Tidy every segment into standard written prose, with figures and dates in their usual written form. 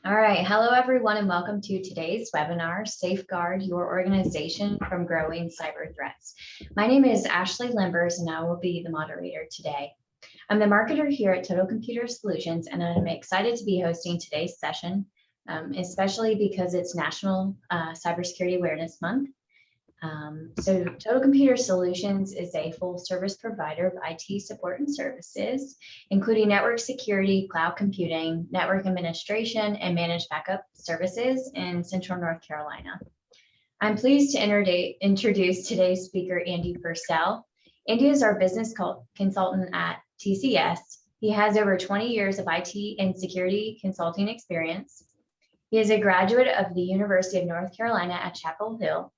All right, hello everyone and welcome to today's webinar, Safeguard Your Organization from Growing Cyber Threats. My name is Ashley Limbers and I will be the moderator today. I'm the marketer here at Total Computer Solutions and I'm excited to be hosting today's session, especially because it's National Cybersecurity Awareness Month. So Total Computer Solutions is a full service provider of IT support and services, including network security, cloud computing, network administration, and managed backup services in Central North Carolina. I'm pleased to introduce today's speaker, Andy Purcell. Andy is our business consultant at TCS. He has over 20 years of IT and security consulting experience. He is a graduate of the University of North Carolina at Chapel Hill.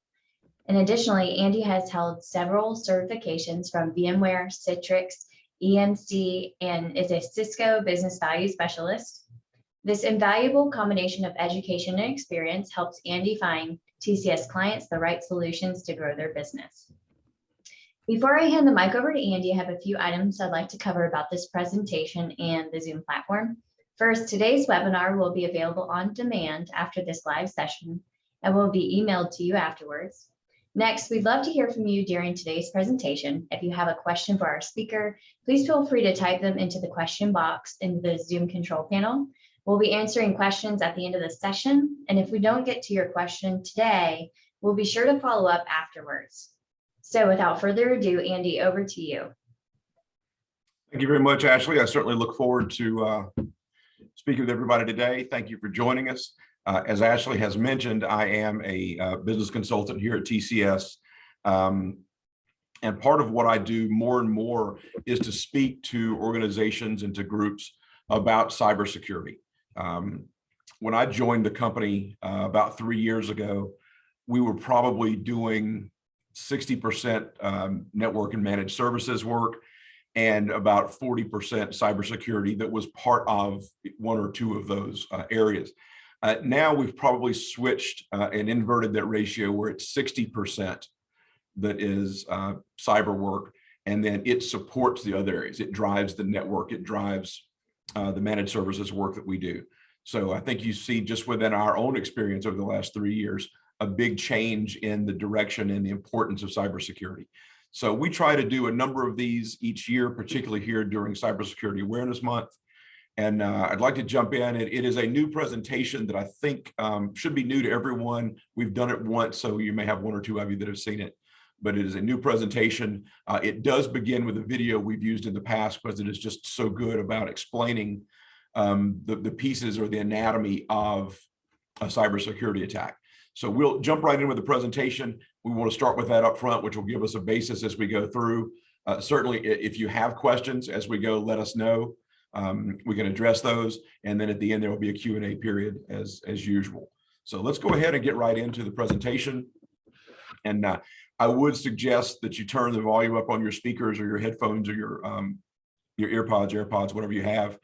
And additionally, Andy has held several certifications from VMware, Citrix, EMC, and is a Cisco Business Value Specialist. This invaluable combination of education and experience helps Andy find TCS clients the right solutions to grow their business. Before I hand the mic over to Andy, I have a few items I'd like to cover about this presentation and the Zoom platform. First, today's webinar will be available on demand after this live session and will be emailed to you afterwards. Next, we'd love to hear from you during today's presentation. If you have a question for our speaker, please feel free to type them into the question box in the Zoom control panel. We'll be answering questions at the end of the session. And if we don't get to your question today, we'll be sure to follow up afterwards. So without further ado, Andy, over to you. Thank you very much, Ashley. I certainly look forward to speaking with everybody today. Thank you for joining us. As Ashley has mentioned, I am a business consultant here at TCS. And part of what I do more and more is to speak to organizations and to groups about cybersecurity. When I joined the company about 3 years ago, we were probably doing 60% network and managed services work and about 40% cybersecurity that was part of one or two of those areas. Now we've probably switched and inverted that ratio where it's 60% that is cyber work, and then it supports the other areas. It drives the network, it drives the managed services work that we do. So I think you see just within our own experience over the last 3 years, a big change in the direction and the importance of cybersecurity. So we try to do a number of these each year, particularly here during Cybersecurity Awareness Month. And I'd like to jump in. It is a new presentation that I think should be new to everyone. We've done it once, so you may have one or two of you that have seen it, but it is a new presentation. It does begin with a video we've used in the past because it is just so good about explaining the pieces or the anatomy of a cybersecurity attack. So we'll jump right in with the presentation. We want to start with that up front, which will give us a basis as we go through. Certainly, if you have questions as we go, let us know. We can address those, and then at the end there will be a Q&A period as usual. So let's go ahead and get right into the presentation. And I would suggest that you turn the volume up on your speakers or your headphones or your earpods, AirPods, whatever you have.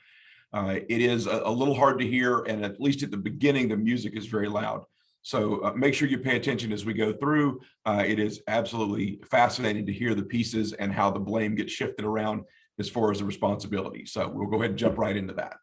It is a little hard to hear, and at least at the beginning the music is very loud. So make sure you pay attention as we go through. It is absolutely fascinating to hear the pieces and how the blame gets shifted around as far as the responsibility. So we'll go ahead and jump right into that.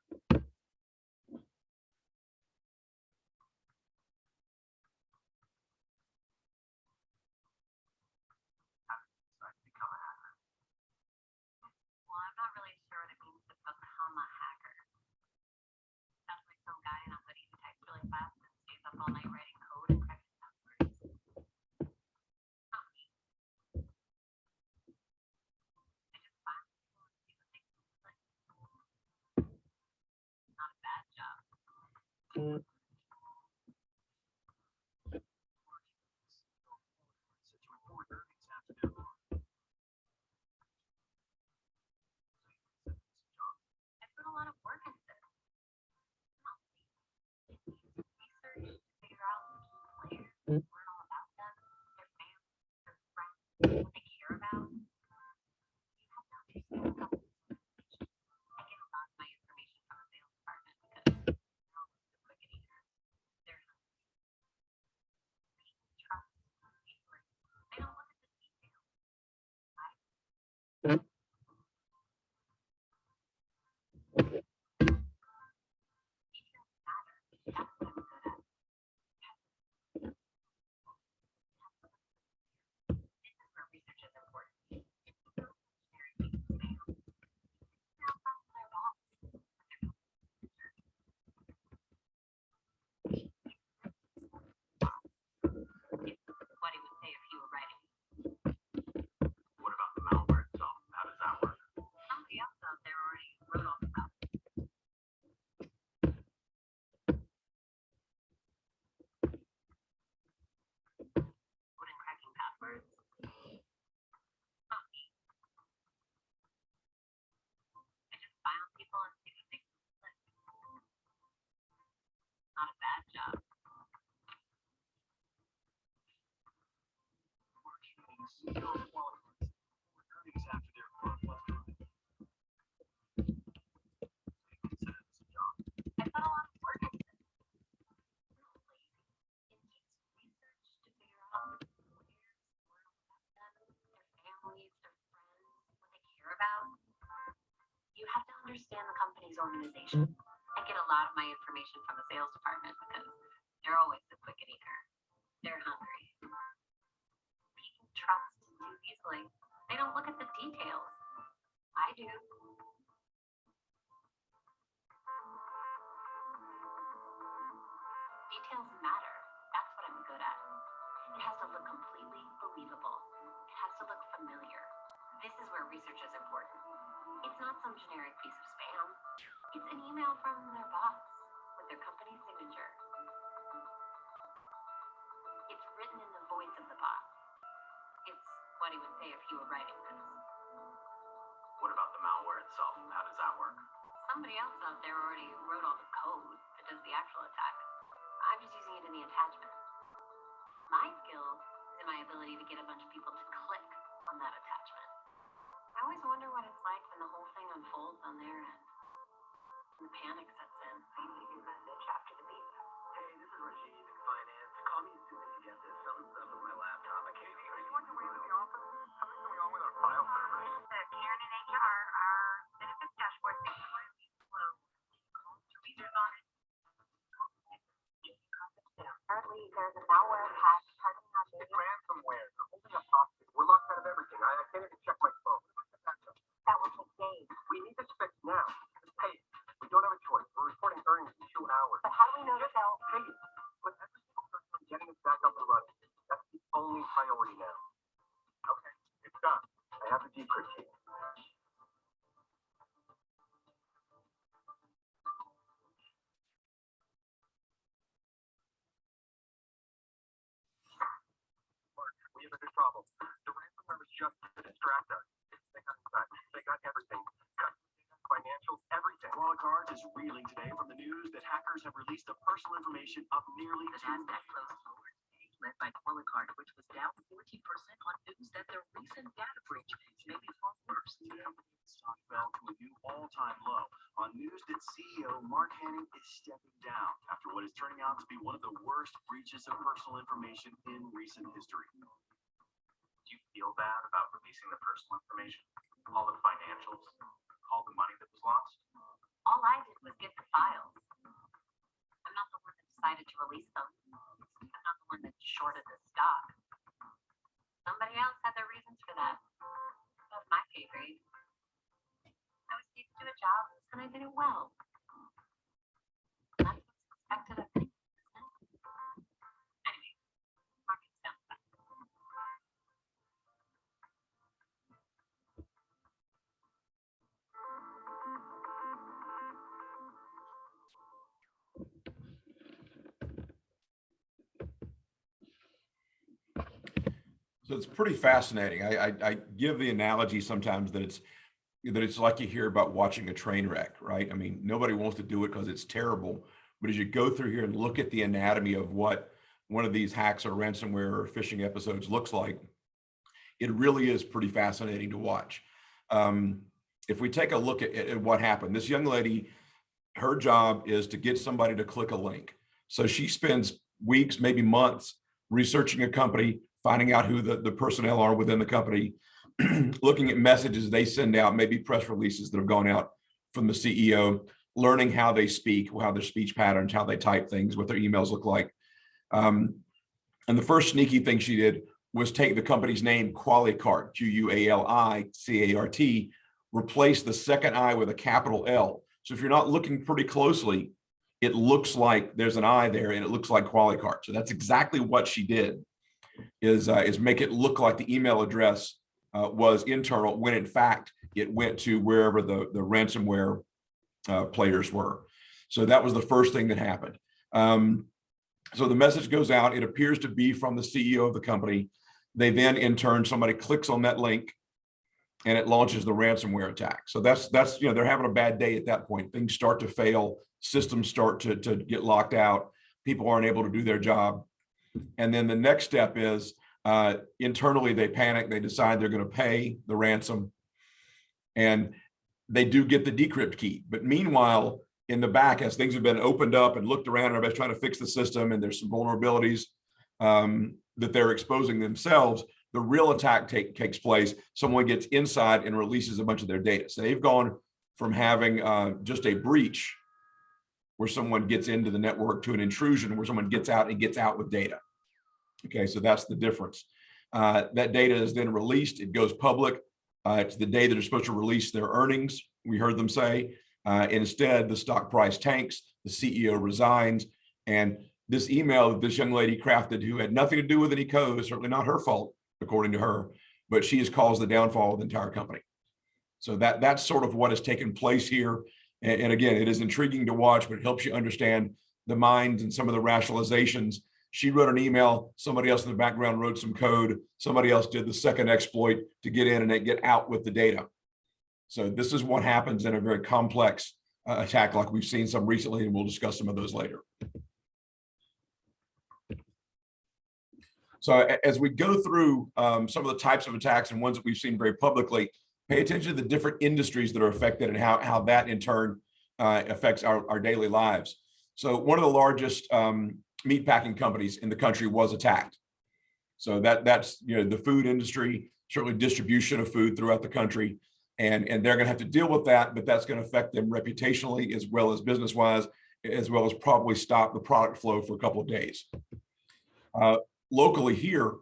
understand the company's organization. I get a lot of my information from the sales department because they're always the quick and eager. They're hungry. People trust too easily. They don't look at the details. I do. Details matter. That's what I'm good at. It has to look completely believable. It has to look familiar. This is where research is important. It's not some generic piece of spam. It's an email from their boss with their company signature. It's written in the voice of the boss. It's what he would say if he were writing this. What about the malware itself? How does that work? Somebody else out there already wrote all the code that does the actual attack. I'm just using it in the attachment. My skill is in my ability to get a bunch of people to click on that attachment. I always wonder what it's like when the whole thing unfolds on their end. And the panic sets in. I leave your message after the beep. Hey, this is Rashid in finance. Call me as soon as you get this. Something's up with my laptop. Katie, are you on your way to the office? Something's going on with our file server. Karen and HR, our benefits dashboard is really slow. Users on it. Apparently, there's a malware attack targeting our It's ransomware. They're holding us hostage. We're locked out of everything. I can't even check my phone. that will take days. We need this fixed now. Just pay it. We don't have a choice. We're reporting earnings in 2 hours. But how do we know that they'll Pay it. Put every single person on getting us back up and running. That's the only priority now. Okay, it's done. I have the decrypt key. We have a big problem. The ransomware was just to distract us. They got inside. They got everything. Financials, everything. Guard is reeling today from the news that hackers have released the personal information of nearly The Nasdaq closed lower today, led by Qualicard, which was down 14% on news that their recent data breach may be far worse. The company's stock fell to a new all-time low on news that CEO Mark Hanning is stepping down after what is turning out to be one of the worst breaches of personal information in recent history. Do you feel bad about releasing the personal information? All the financials? All the money that was lost? all I did was get the files. I'm not the one that decided to release them. I'm not the one that shorted the stock. Somebody else had their reasons for that. That's my pay grade. I was paid to do a job and I did it well. That's what's expected of me. Anyway, market's down. So it's pretty fascinating. I give the analogy sometimes that it's like you hear about watching a train wreck, right? I mean, nobody wants to do it because it's terrible, but as you go through here and look at the anatomy of what one of these hacks or ransomware or phishing episodes looks like, it really is pretty fascinating to watch. If we take a look at what happened, this young lady, her job is to get somebody to click a link. So she spends weeks, maybe months, researching a company, finding out who the personnel are within the company, looking at messages they send out, maybe press releases that have gone out from the CEO, learning how they speak, how their speech patterns, how they type things, what their emails look like. And the first sneaky thing she did was take the company's name, Qualicart, Qualicart, replace the second I with a capital L. So if you're not looking pretty closely, it looks like there's an I there and it looks like Qualicart. So that's exactly what she did, is make it look like the email address was internal when in fact it went to wherever the ransomware players were. So that was the first thing that happened. So the message goes out. It appears to be from the CEO of the company. They then, in turn, somebody clicks on that link and it launches the ransomware attack. So that's they're having a bad day at that point. Things start to fail. Systems start to get locked out. People aren't able to do their job. And then the next step is internally they panic. They decide they're going to pay the ransom. And they do get the decrypt key. But meanwhile, in the back, as things have been opened up and looked around, and everybody's trying to fix the system, and there's some vulnerabilities that they're exposing themselves, the real attack takes place. Someone gets inside and releases a bunch of their data. So they've gone from having just a breach where someone gets into the network to an intrusion where someone gets out and gets out with data. Okay, so that's the difference. That data is then released, it goes public. It's the day that they're supposed to release their earnings, we heard them say. Instead, the stock price tanks, the CEO resigns, and this email that this young lady crafted, who had nothing to do with any code, certainly not her fault, according to her, but she has caused the downfall of the entire company. So that's sort of what has taken place here. And again, it is intriguing to watch, but it helps you understand the minds and some of the rationalizations. She wrote an email, somebody else in the background wrote some code, somebody else did the second exploit to get in and then get out with the data. So this is what happens in a very complex attack like we've seen some recently, and we'll discuss some of those later. So as we go through some of the types of attacks and ones that we've seen very publicly, pay attention to the different industries that are affected and how that in turn affects our daily lives. So one of the largest meatpacking companies in the country was attacked. So that's the food industry, certainly distribution of food throughout the country, and they're going to have to deal with that, but that's going to affect them reputationally as well as business-wise, as well as probably stop the product flow for a couple of days. Locally here,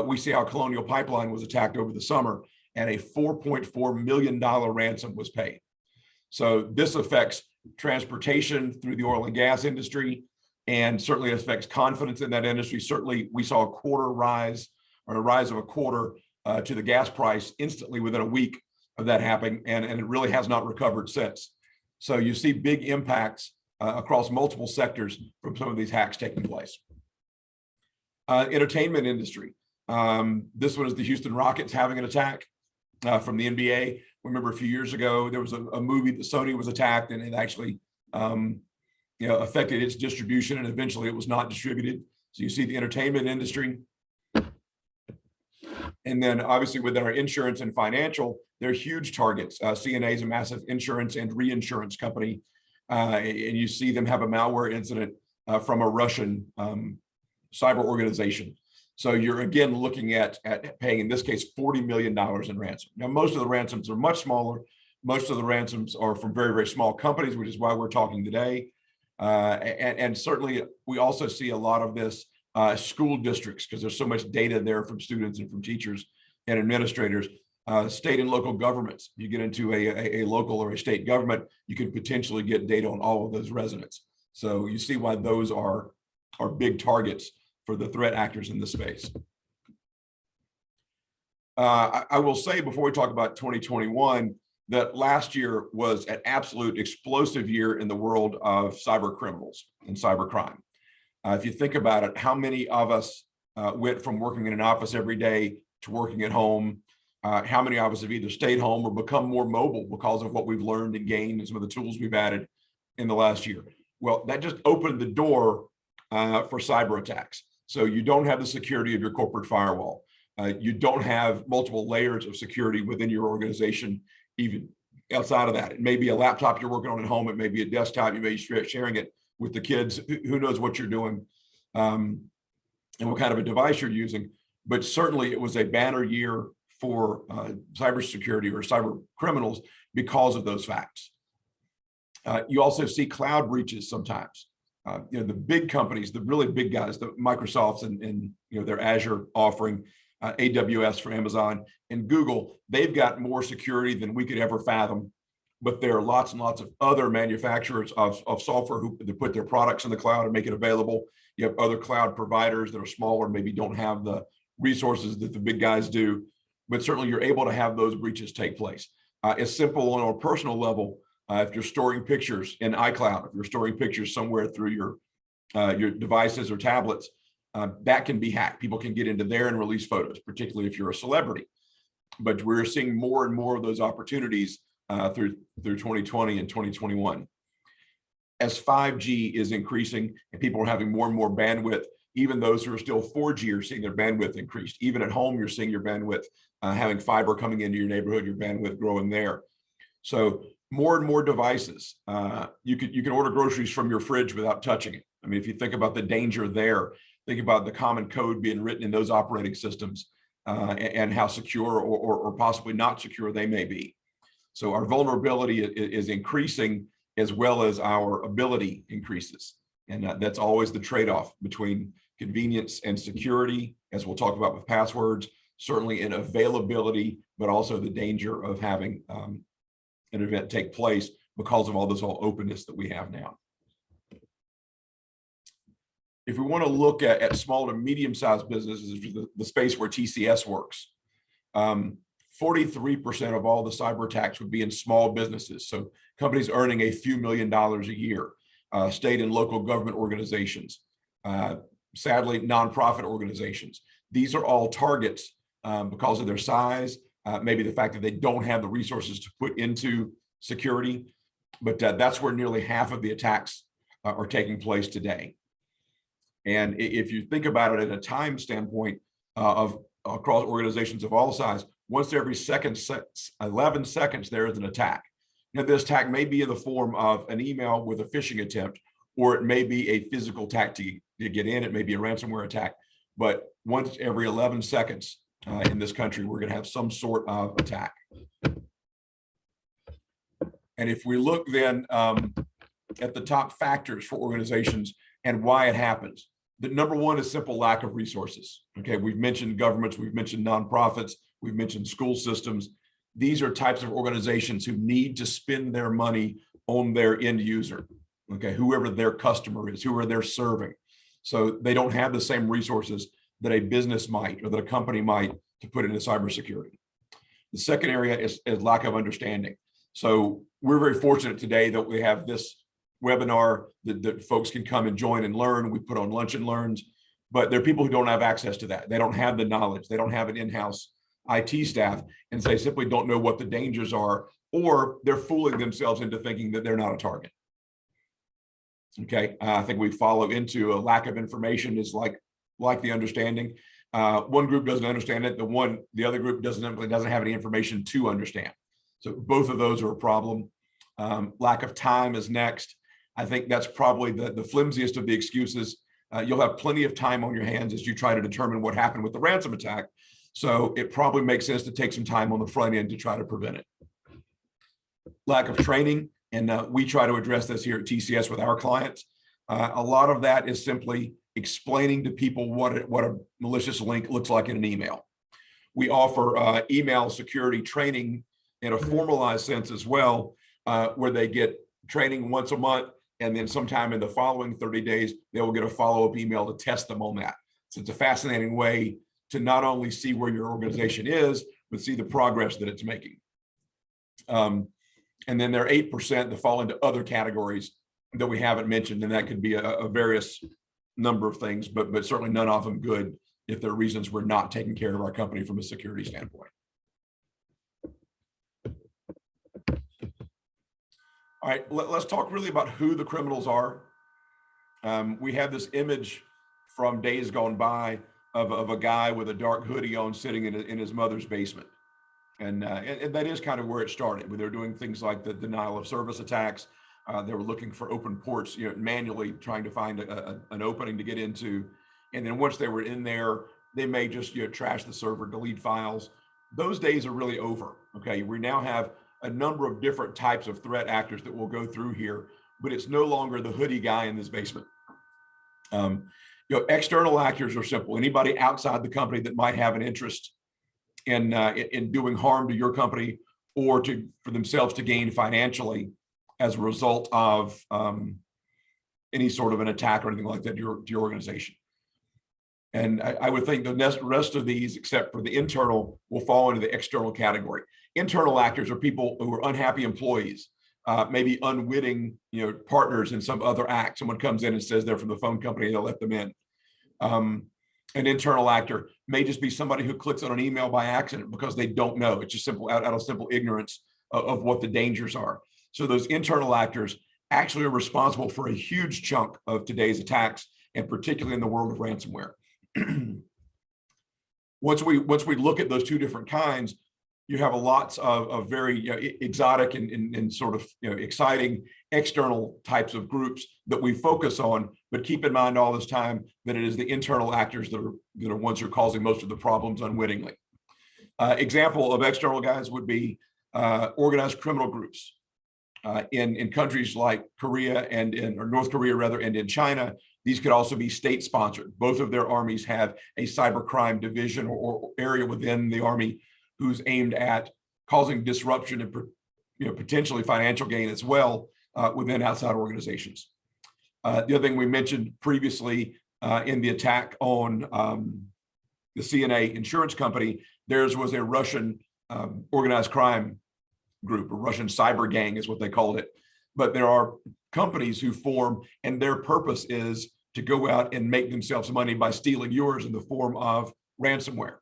we see how Colonial Pipeline was attacked over the summer, and a $4.4 million ransom was paid. So this affects transportation through the oil and gas industry, and certainly affects confidence in that industry. Certainly, we saw a quarter rise, or a rise of a quarter to the gas price instantly within a week of that happening, and it really has not recovered since. So you see big impacts across multiple sectors from some of these hacks taking place. Entertainment industry. This one is the Houston Rockets having an attack from the NBA. Remember a few years ago, there was a movie that Sony was attacked, and it actually affected its distribution, and eventually it was not distributed. So you see the entertainment industry. And then obviously within our insurance and financial, they're huge targets. CNA is a massive insurance and reinsurance company. And you see them have a malware incident from a Russian cyber organization. So you're again looking at paying, in this case, $40 million in ransom. Now, most of the ransoms are much smaller. Most of the ransoms are from very, very small companies, which is why we're talking today. And certainly we also see a lot of this school districts, because there's so much data there from students and from teachers and administrators. State and local governments, you get into a local or a state government, you could potentially get data on all of those residents. So you see why those are big targets for the threat actors in this space. I will say before we talk about 2021, that last year was an absolute explosive year in the world of cyber criminals and cyber crime. If you think about it, how many of us went from working in an office every day to working at home? How many of us have either stayed home or become more mobile because of what we've learned and gained and some of the tools we've added in the last year? Well, that just opened the door for cyber attacks. So you don't have the security of your corporate firewall. You don't have multiple layers of security within your organization, even outside of that. It may be a laptop you're working on at home. It may be a desktop. You may be sharing it with the kids. Who knows what you're doing and what kind of a device you're using. But certainly it was a banner year for cybersecurity or cyber criminals because of those facts. You also see cloud breaches sometimes. The big companies, the really big guys, the Microsofts and their Azure offering, AWS for Amazon and Google, they've got more security than we could ever fathom. But there are lots and lots of other manufacturers of software who put their products in the cloud and make it available. You have other cloud providers that are smaller, maybe don't have the resources that the big guys do, but certainly you're able to have those breaches take place. It's simple on a personal level. If you're storing pictures in iCloud, if you're storing pictures somewhere through your devices or tablets, that can be hacked. People can get into there and release photos, particularly if you're a celebrity. But we're seeing more and more of those opportunities through 2020 and 2021. As 5G is increasing and people are having more and more bandwidth, even those who are still 4G are seeing their bandwidth increased. Even at home, you're seeing your bandwidth, having fiber coming into your neighborhood, your bandwidth growing there. So more and more devices. You can order groceries from your fridge without touching it. I mean, if you think about the danger there, think about the common code being written in those operating systems and how secure or possibly not secure they may be. So our vulnerability is increasing as well as our ability increases. And that's always the trade-off between convenience and security, as we'll talk about with passwords, certainly in availability, but also the danger of having an event take place because of all this openness that we have now. If we want to look at small to medium-sized businesses, the space where TCS works, 43% of all the cyber attacks would be in small businesses. So companies earning a few $1,000,000 a year, state and local government organizations, sadly, nonprofit organizations. These are all targets because of their size, maybe the fact that they don't have the resources to put into security, but that's where nearly half of the attacks are taking place today. And if you think about it at a time standpoint of across organizations of all size, once every 11 seconds, there is an attack. Now, this attack may be in the form of an email with a phishing attempt, or it may be a physical attack to get in. It may be a ransomware attack, but once every 11 seconds in this country, we're going to have some sort of attack. And if we look then at the top factors for organizations and why it happens, the number one is simple lack of resources. Okay, we've mentioned governments, we've mentioned nonprofits, we've mentioned school systems. These are types of organizations who need to spend their money on their end user, okay, whoever their customer is, whoever they're serving. So they don't have the same resources that a business might or that a company might to put into cybersecurity. The second area is lack of understanding. So we're very fortunate today that we have this webinar that folks can come and join and learn. We put on lunch and learns, but there are people who don't have access to that. They don't have the knowledge. They don't have an in-house IT staff, and they simply don't know what the dangers are, or they're fooling themselves into thinking that they're not a target. Okay, I think we follow into a lack of information is like the understanding. One group doesn't understand it. The other group doesn't have any information to understand. So both of those are a problem. Lack of time is next. I think that's probably the flimsiest of the excuses. You'll have plenty of time on your hands as you try to determine what happened with the ransom attack. So it probably makes sense to take some time on the front end to try to prevent it. Lack of training, and we try to address this here at TCS with our clients. A lot of that is simply explaining to people what a malicious link looks like in an email. We offer email security training in a formalized sense as well, where they get training once a month, and then sometime in the following 30 days, they will get a follow-up email to test them on that. So it's a fascinating way to not only see where your organization is, but see the progress that it's making. And then there are 8% that fall into other categories that we haven't mentioned, and that could be a various number of things, but certainly none of them good if there are reasons we're not taking care of our company from a security standpoint. All right, let's talk really about who the criminals are. We have this image from days gone by of a guy with a dark hoodie on sitting in his mother's basement. And that is kind of where it started, where they're doing things like the denial of service attacks. They were looking for open ports, manually trying to find an opening to get into. And then once they were in there, they may just trash the server, delete files. Those days are really over. Okay, we now have a number of different types of threat actors that we'll go through here, but it's no longer the hoodie guy in this basement. External actors are simple. Anybody outside the company that might have an interest in doing harm to your company or for themselves to gain financially as a result of any sort of an attack or anything like that to your organization. And I would think the rest of these, except for the internal, will fall into the external category. Internal actors are people who are unhappy employees, maybe unwitting partners in some other act. Someone comes in and says they're from the phone company, they'll let them in. An internal actor may just be somebody who clicks on an email by accident because they don't know. It's just simple out of simple ignorance of what the dangers are. So those internal actors actually are responsible for a huge chunk of today's attacks, and particularly in the world of ransomware. Once we look at those two different kinds, you have lots of very exotic and sort of exciting external types of groups that we focus on, but keep in mind all this time that it is the internal actors that are ones who are causing most of the problems unwittingly. Example of external guys would be organized criminal groups in countries like Korea or North Korea rather, and in China. These could also be state sponsored. Both of their armies have a cybercrime division or area within the army who's aimed at causing disruption and potentially financial gain as well within outside organizations. The other thing we mentioned previously in the attack on the CNA insurance company, theirs was a Russian organized crime group, a Russian cyber gang is what they called it. But there are companies who form, and their purpose is to go out and make themselves money by stealing yours in the form of ransomware.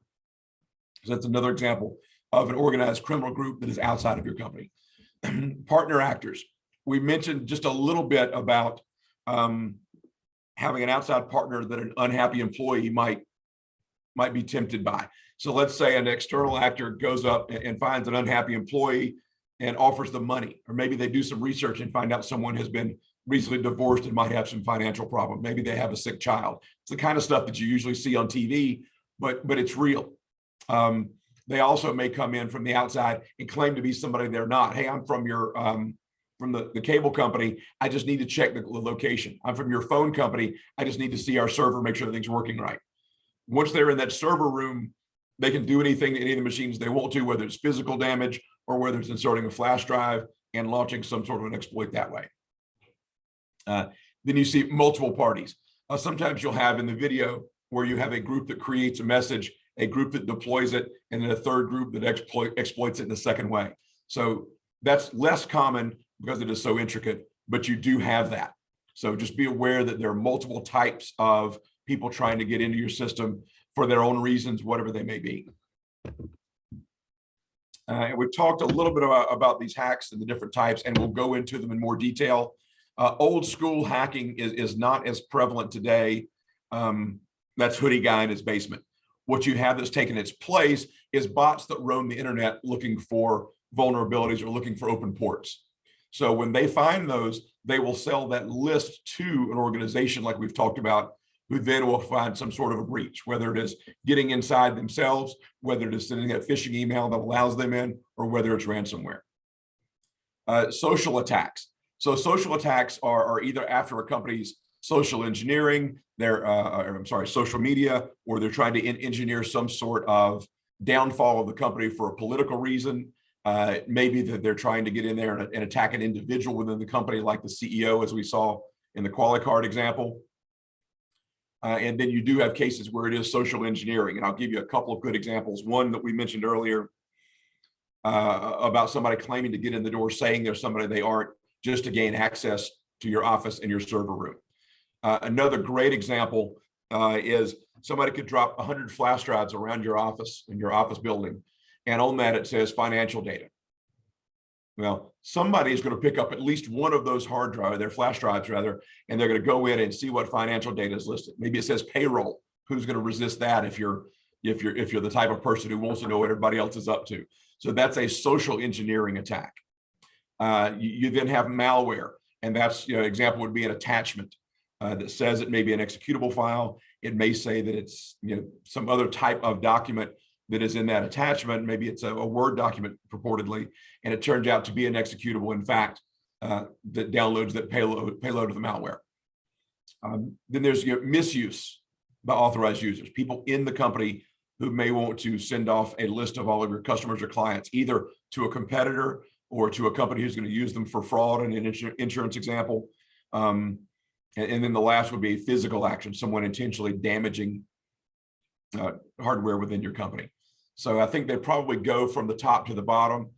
So that's another example of an organized criminal group that is outside of your company. Partner actors. We mentioned just a little bit about having an outside partner that an unhappy employee might be tempted by. So let's say an external actor goes up and finds an unhappy employee and offers them money, or maybe they do some research and find out someone has been recently divorced and might have some financial problem. Maybe they have a sick child. It's the kind of stuff that you usually see on TV, but it's real. They also may come in from the outside and claim to be somebody they're not. Hey, I'm from your from the cable company. I just need to check the location. I'm from your phone company. I just need to see our server, make sure everything's working right. Once they're in that server room, they can do anything to any of the machines they want to, whether it's physical damage or whether it's inserting a flash drive and launching some sort of an exploit that way. Then you see multiple parties. Sometimes you'll have in the video where you have a group that creates a message, a group that deploys it, and then a third group that exploits it in the second way. So that's less common because it is so intricate, but you do have that. So just be aware that there are multiple types of people trying to get into your system for their own reasons, whatever they may be. And we've talked a little bit about these hacks and the different types, and we'll go into them in more detail. Old school hacking is not as prevalent today. That's Hoodie Guy in his basement. What you have that's taken its place is bots that roam the internet looking for vulnerabilities or looking for open ports. So when they find those, they will sell that list to an organization like we've talked about, who then will find some sort of a breach, whether it is getting inside themselves, whether it is sending a phishing email that allows them in, or whether it's ransomware. Social attacks. So social attacks are either after a company's social engineering, social media, or they're trying to engineer some sort of downfall of the company for a political reason. Maybe that they're trying to get in there and attack an individual within the company, like the CEO, as we saw in the QualiCard example. And then you do have cases where it is social engineering. And I'll give you a couple of good examples. One that we mentioned earlier about somebody claiming to get in the door, saying they're somebody they aren't, just to gain access to your office and your server room. Another great example is somebody could drop 100 flash drives around your office in your office building. And on that, it says financial data. Well, somebody is going to pick up at least one of those hard drives, their flash drives rather, and they're going to go in and see what financial data is listed. Maybe it says payroll. Who's going to resist that if you're the type of person who wants to know what everybody else is up to? So that's a social engineering attack. You then have malware, and that's, example would be an attachment that says it may be an executable file. It may say that it's some other type of document that is in that attachment. Maybe it's a Word document purportedly, and it turns out to be an executable, in fact, that downloads that payload of the malware. Then there's misuse by authorized users, people in the company who may want to send off a list of all of your customers or clients, either to a competitor or to a company who's going to use them for fraud in an insurance example. And then the last would be physical action, someone intentionally damaging hardware within your company. So I think they probably go from the top to the bottom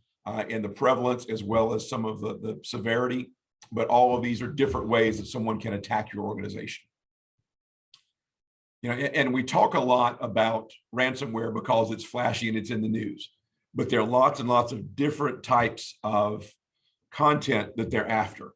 in the prevalence as well as some of the severity, but all of these are different ways that someone can attack your organization. And we talk a lot about ransomware because it's flashy and it's in the news, but there are lots and lots of different types of content that they're after.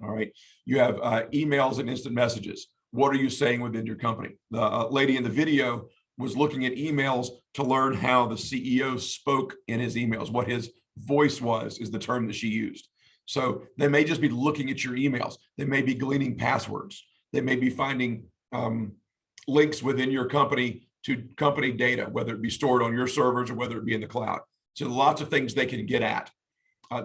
All right, you have emails and instant messages. What are you saying within your company? The lady in the video was looking at emails to learn how the CEO spoke in his emails. What his voice was is the term that she used. So they may just be looking at your emails. They may be gleaning passwords. They may be finding links within your company to company data, whether it be stored on your servers or whether it be in the cloud. So lots of things they can get at.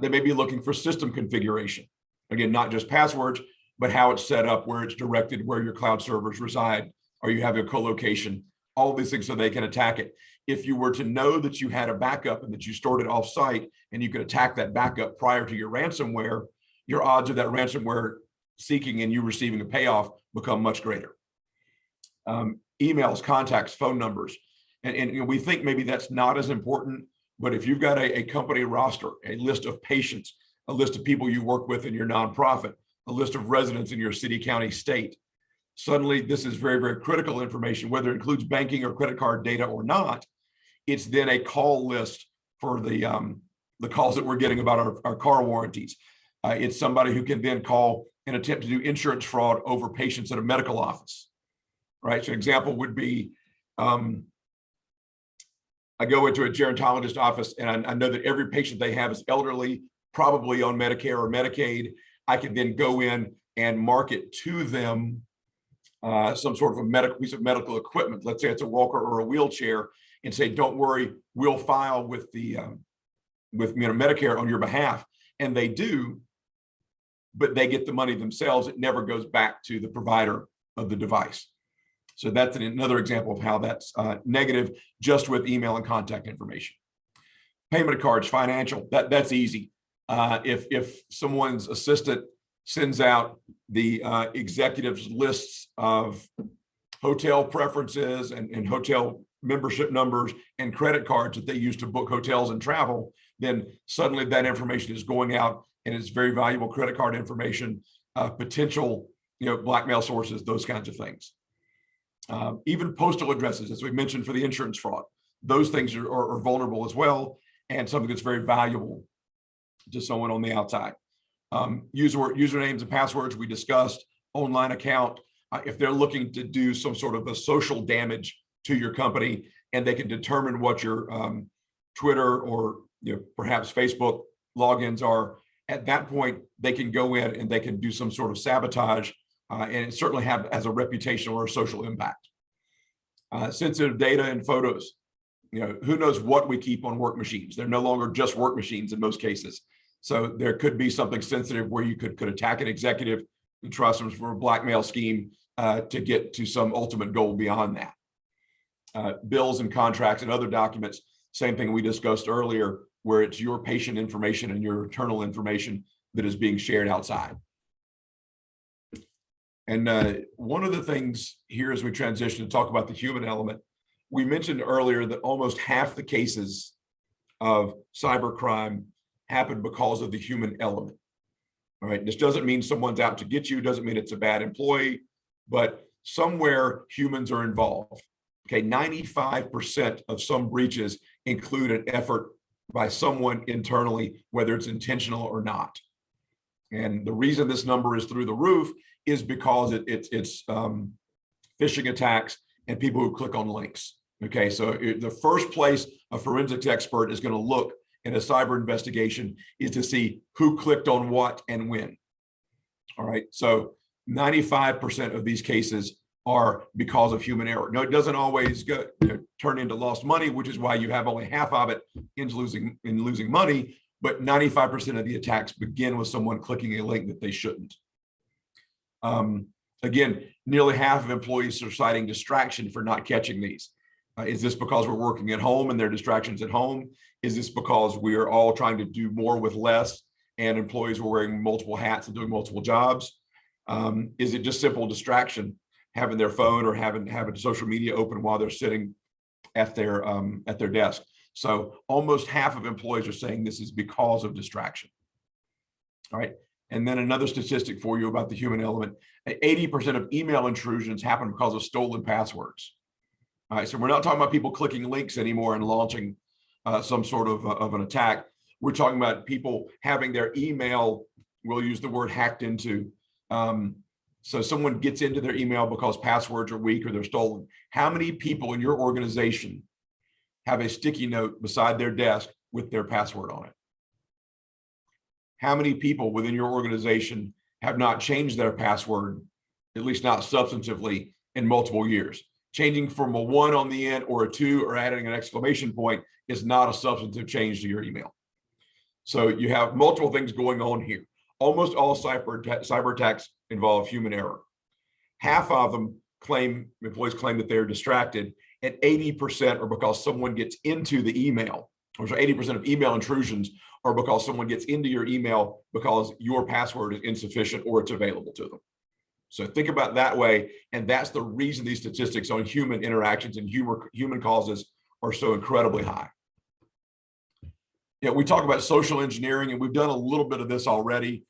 They may be looking for system configuration. Again, not just passwords, but how it's set up, where it's directed, where your cloud servers reside, or you have a co-location, all of these things so they can attack it. If you were to know that you had a backup and that you stored it off-site and you could attack that backup prior to your ransomware, your odds of that ransomware seeking and you receiving a payoff become much greater. Emails, contacts, phone numbers. And you know, we think maybe that's not as important, but if you've got a company roster, a list of patients, a list of people you work with in your nonprofit, a list of residents in your city, county, state, suddenly this is very, very critical information, whether it includes banking or credit card data or not. It's then a call list for the calls that we're getting about our car warranties. It's somebody who can then call and attempt to do insurance fraud over patients at a medical office, right? So an example would be, I go into a gerontologist office and I know that every patient they have is elderly, probably on Medicare or Medicaid. I can then go in and market to them some sort of a piece of medical equipment. Let's say it's a walker or a wheelchair, and say, "Don't worry, we'll file with the Medicare on your behalf," and they do, but they get the money themselves. It never goes back to the provider of the device. So that's another example of how that's negative, just with email and contact information. Payment cards, financial, that's easy. If someone's assistant sends out the executives lists of hotel preferences and hotel membership numbers and credit cards that they use to book hotels and travel, then suddenly that information is going out and it's very valuable credit card information, potential, blackmail sources, those kinds of things. Even postal addresses, as we mentioned for the insurance fraud, those things are vulnerable as well, and something that's very valuable to someone on the outside. Usernames and passwords we discussed, online account, if they're looking to do some sort of a social damage to your company and they can determine what your Twitter or perhaps Facebook logins are, at that point they can go in and they can do some sort of sabotage, and it certainly has a reputation or a social impact. Sensitive data and photos, who knows what we keep on work machines. They're no longer just work machines in most cases. So there could be something sensitive where you could attack an executive and trust them for a blackmail scheme to get to some ultimate goal beyond that. Bills and contracts and other documents, same thing we discussed earlier, where it's your patient information and your internal information that is being shared outside. And one of the things here as we transition to talk about the human element, we mentioned earlier that almost half the cases of cybercrime happen because of the human element. All right, this doesn't mean someone's out to get you, doesn't mean it's a bad employee, but somewhere humans are involved. Okay, 95% of some breaches include an effort by someone internally, whether it's intentional or not. And the reason this number is through the roof is because it's phishing attacks and people who click on links. Okay, so the first place a forensics expert is going to look in a cyber investigation is to see who clicked on what and when. All right, so 95% of these cases are because of human error. No, it doesn't always turn into lost money, which is why you have only half of it in losing money, but 95% of the attacks begin with someone clicking a link that they shouldn't. Again, nearly half of employees are citing distraction for not catching these. Is this because we're working at home and there are distractions at home? Is this because we are all trying to do more with less and employees are wearing multiple hats and doing multiple jobs? Is it just simple distraction, having their phone or having social media open while they're sitting at their desk? So almost half of employees are saying this is because of distraction. All right. And then another statistic for you about the human element, 80% of email intrusions happen because of stolen passwords. All right, so we're not talking about people clicking links anymore and launching some sort of an attack. We're talking about people having their email, we'll use the word hacked into. So someone gets into their email because passwords are weak or they're stolen. How many people in your organization have a sticky note beside their desk with their password on it? How many people within your organization have not changed their password, at least not substantively, in multiple years? Changing from a 1 on the end or a 2 or adding an exclamation point is not a substantive change to your email. So you have multiple things going on here. Almost all cyber attacks involve human error. Half of them employees claim that they're distracted, and 80% are because someone gets into the email, or so 80% of email intrusions are because someone gets into your email because your password is insufficient or it's available to them. So think about it that way, and that's the reason these statistics on human interactions and human causes are so incredibly high. Yeah, we talk about social engineering, and we've done a little bit of this already.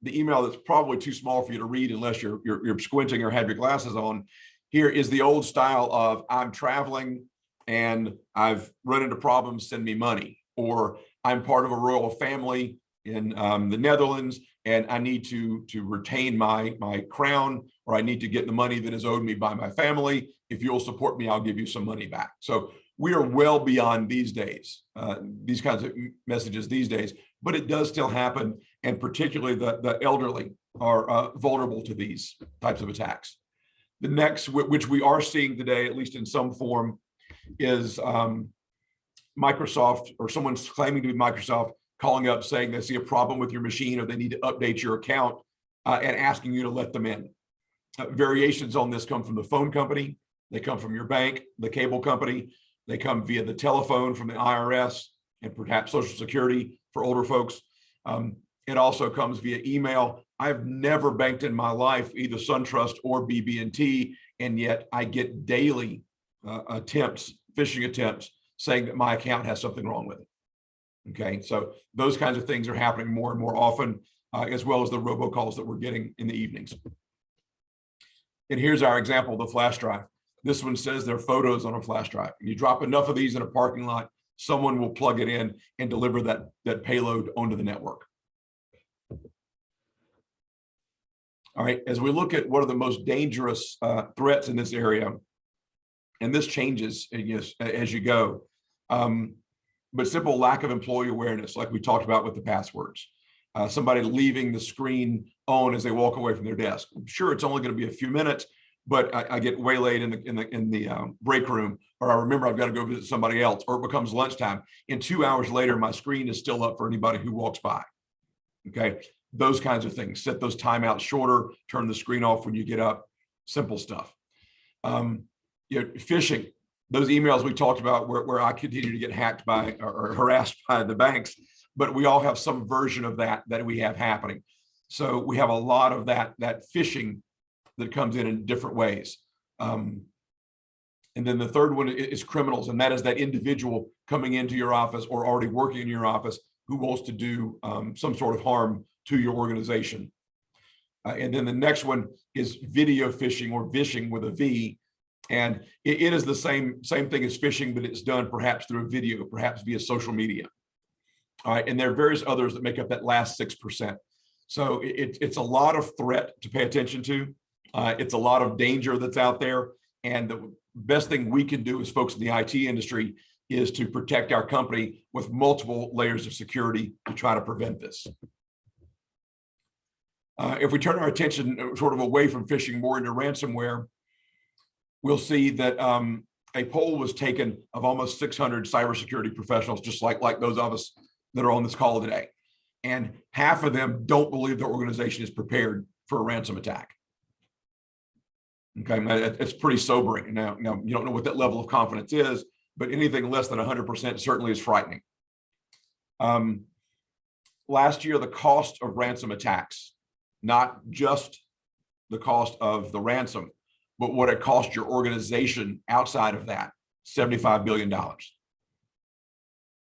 The email that's probably too small for you to read unless you're squinting or have your glasses on. Here is the old style of I'm traveling and I've run into problems, send me money. Or I'm part of a royal family in the Netherlands and I need to retain my crown, or I need to get the money that is owed me by my family. If you'll support me, I'll give you some money back. So we are well beyond these days, these kinds of messages these days, but it does still happen. And particularly the elderly are vulnerable to these types of attacks. The next, which we are seeing today, at least in some form, is Microsoft, or someone's claiming to be Microsoft, calling up saying they see a problem with your machine or they need to update your account and asking you to let them in. Variations on this come from the phone company, they come from your bank, the cable company, they come via the telephone from the IRS and perhaps Social Security for older folks. It also comes via email. I've never banked in my life, either SunTrust or BB&T, and yet I get daily phishing attempts saying that my account has something wrong with it. Okay, so those kinds of things are happening more and more often, as well as the robocalls that we're getting in the evenings. And here's our example of the flash drive. This one says there are photos on a flash drive. You drop enough of these in a parking lot, someone will plug it in and deliver that payload onto the network. All right, as we look at what are the most dangerous threats in this area, and this changes as you go, but simple lack of employee awareness, like we talked about with the passwords. Somebody leaving the screen on as they walk away from their desk. I'm sure it's only going to be a few minutes, but I get waylaid in the break room, or I remember I've got to go visit somebody else, or it becomes lunchtime. And 2 hours later, my screen is still up for anybody who walks by. Okay, those kinds of things. Set those timeouts shorter, turn the screen off when you get up, simple stuff. Phishing, those emails we talked about where I continue to get hacked by or harassed by the banks, but we all have some version of that we have happening. So we have a lot of that phishing that comes in different ways. And then the third one is criminals, and that is that individual coming into your office or already working in your office who wants to do some sort of harm to your organization. And then the next one is video phishing, or vishing with a V. And it is the same thing as phishing, but it's done perhaps through a video, perhaps via social media. All right, and there are various others that make up that last 6%. So it's a lot of threat to pay attention to. It's a lot of danger that's out there. And the best thing we can do as folks in the IT industry is to protect our company with multiple layers of security to try to prevent this. If we turn our attention sort of away from phishing more into ransomware, we'll see that a poll was taken of almost 600 cybersecurity professionals, just like those of us that are on this call today. And half of them don't believe their organization is prepared for a ransom attack. Okay, it's pretty sobering. Now you don't know what that level of confidence is, but anything less than 100% certainly is frightening. Last year, the cost of ransom attacks, not just the cost of the ransom, but what it cost your organization outside of that, $75 billion.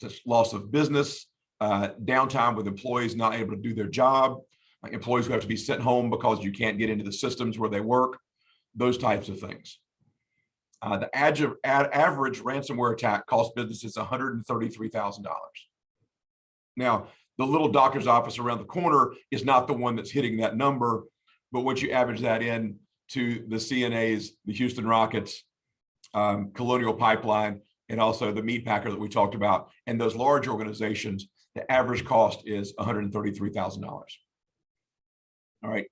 It's loss of business, downtime with employees not able to do their job, employees who have to be sent home because you can't get into the systems where they work, those types of things. The average ransomware attack cost businesses $133,000. Now, the little doctor's office around the corner is not the one that's hitting that number, but once you average that in to the CNAs, the Houston Rockets, Colonial Pipeline, and also the meat packer that we talked about, and those large organizations, the average cost is $133,000. All right.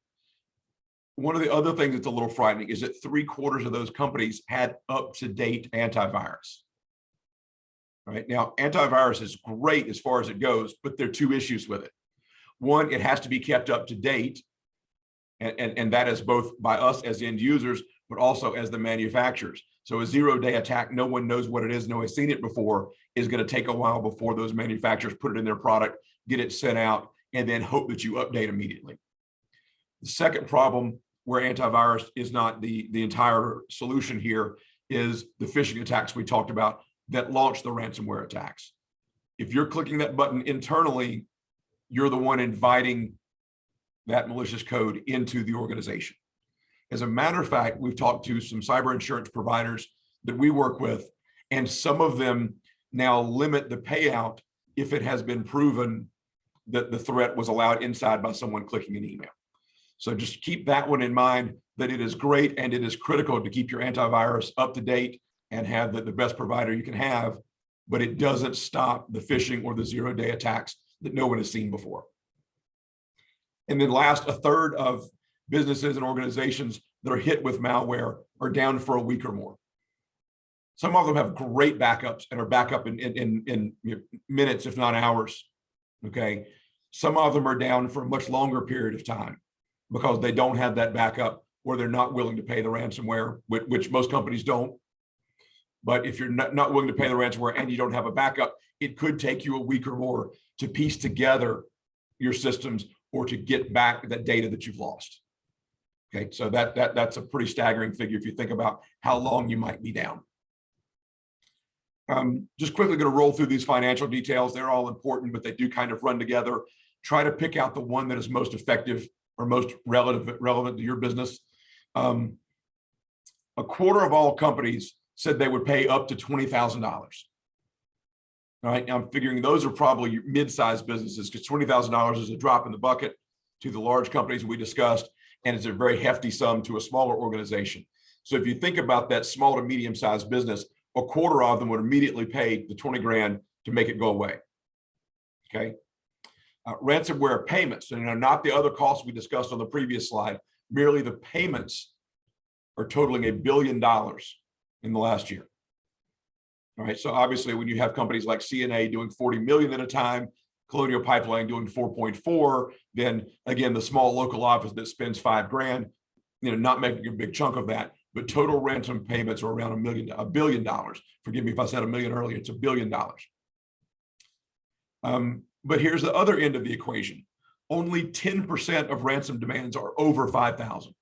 One of the other things that's a little frightening is that 3/4 of those companies had up-to-date antivirus. Right now, antivirus is great as far as it goes, but there are two issues with it. One, it has to be kept up to date, and that is both by us as end users, but also as the manufacturers. So a zero-day attack, no one knows what it is, no one's seen it before, is going to take a while before those manufacturers put it in their product, get it sent out, and then hope that you update immediately. The second problem where antivirus is not the entire solution here is the phishing attacks we talked about that launch the ransomware attacks. If you're clicking that button internally, you're the one inviting that malicious code into the organization. As a matter of fact, we've talked to some cyber insurance providers that we work with, and some of them now limit the payout if it has been proven that the threat was allowed inside by someone clicking an email. So just keep that one in mind, that it is great and it is critical to keep your antivirus up to date and have the best provider you can have, but it doesn't stop the phishing or the zero-day attacks that no one has seen before. And then last, 1/3 of businesses and organizations that are hit with malware are down for a week or more. Some of them have great backups and are back up in minutes, if not hours, okay? Some of them are down for a much longer period of time because they don't have that backup or they're not willing to pay the ransomware, which most companies don't. But if you're not willing to pay the ransomware and you don't have a backup, it could take you a week or more to piece together your systems or to get back that data that you've lost. Okay, so that's a pretty staggering figure if you think about how long you might be down. Just quickly going to roll through these financial details. They're all important, but they do kind of run together. Try to pick out the one that is most effective or most relevant to your business. 1/4 of all companies said they would pay up to $20,000. All right, now I'm figuring those are probably mid-sized businesses because $20,000 is a drop in the bucket to the large companies we discussed, and it's a very hefty sum to a smaller organization. So if you think about that small to medium-sized business, 1/4 of them would immediately pay the 20 grand to make it go away. Okay. Ransomware payments, and not the other costs we discussed on the previous slide, merely the payments are totaling $1 billion in the last year. All right, so obviously when you have companies like CNA doing 40 million at a time, Colonial Pipeline doing 4.4, then again, the small local office that spends 5 grand, not making a big chunk of that, but total ransom payments are around $1 billion. Forgive me if I said $1 million earlier, it's $1 billion. But here's the other end of the equation. Only 10% of ransom demands are over 5,000.